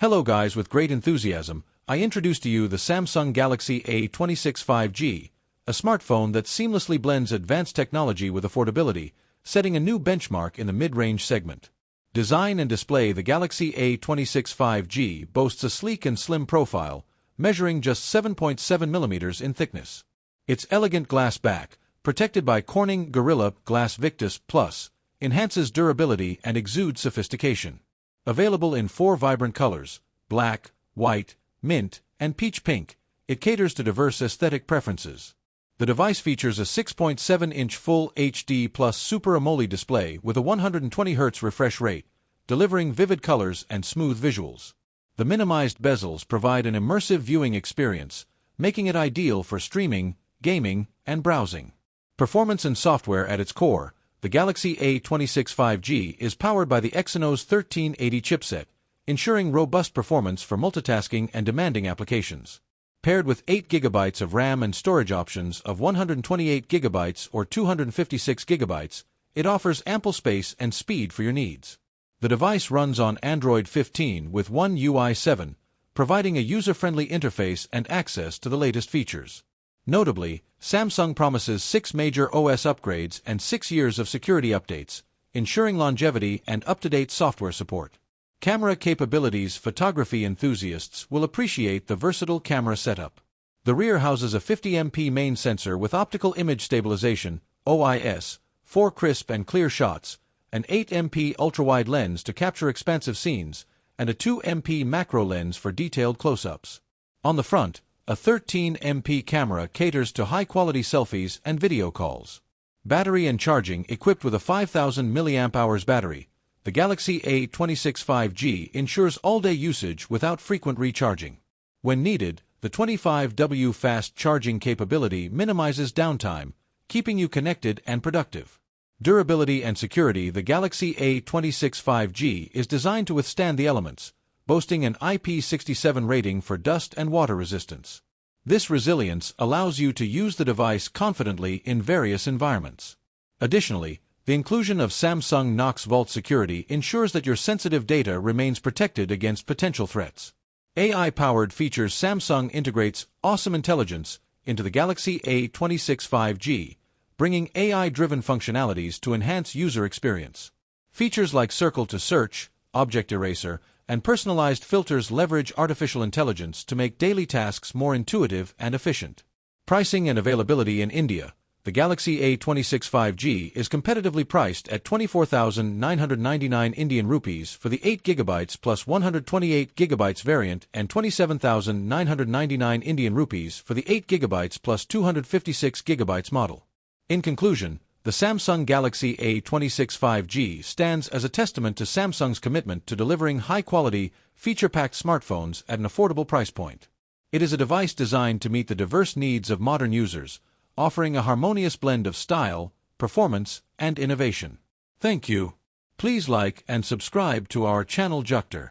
Hello guys, with great enthusiasm, I introduce to you the Samsung Galaxy A26 5G, a smartphone that seamlessly blends advanced technology with affordability, setting a new benchmark in the mid-range segment. Design and display. The Galaxy A26 5G boasts a sleek and slim profile, measuring just 7.7 mm in thickness. Its elegant glass back, protected by Corning Gorilla Glass Victus Plus, enhances durability and exudes sophistication. Available in 4 vibrant colors, black, white, mint, and peach pink, it caters to diverse aesthetic preferences. The device features a 6.7-inch Full HD Plus Super AMOLED display with a 120Hz refresh rate, delivering vivid colors and smooth visuals. The minimized bezels provide an immersive viewing experience, making it ideal for streaming, gaming, and browsing. Performance and software. At its core, the Galaxy A26 5G is powered by the Exynos 1380 chipset, ensuring robust performance for multitasking and demanding applications. Paired with 8 GB of RAM and storage options of 128 GB or 256 GB, it offers ample space and speed for your needs. The device runs on Android 15 with One UI 7, providing a user-friendly interface and access to the latest features. Notably, Samsung promises 6 major OS upgrades and 6 years of security updates, ensuring longevity and up-to-date software support. Camera capabilities. Photography enthusiasts will appreciate the versatile camera setup. The rear houses a 50MP main sensor with optical image stabilization, OIS, for crisp and clear shots, an 8MP ultra-wide lens to capture expansive scenes, and a 2MP macro lens for detailed close-ups. On the front, a 13MP camera caters to high-quality selfies and video calls. Battery and charging. Equipped with a 5000 mAh battery, the Galaxy A26 5G ensures all-day usage without frequent recharging. When needed, the 25W fast charging capability minimizes downtime, keeping you connected and productive. Durability and security. The Galaxy A26 5G is designed to withstand the elements, boasting an IP67 rating for dust and water resistance. This resilience allows you to use the device confidently in various environments. Additionally, the inclusion of Samsung Knox Vault security ensures that your sensitive data remains protected against potential threats. AI-powered features. Samsung integrates awesome intelligence into the Galaxy A26 5G, bringing AI-driven functionalities to enhance user experience. Features like Circle to Search, Object Eraser, and personalized filters leverage artificial intelligence to make daily tasks more intuitive and efficient. Pricing and availability. In India, the Galaxy A26 5G is competitively priced at 24,999 Indian rupees for the 8 GB plus 128 GB variant and 27,999 Indian rupees for the 8 GB plus 256 GB model. In conclusion, the Samsung Galaxy A26 5G stands as a testament to Samsung's commitment to delivering high-quality, feature-packed smartphones at an affordable price point. It is a device designed to meet the diverse needs of modern users, offering a harmonious blend of style, performance, and innovation. Thank you. Please like and subscribe to our channel Jucter.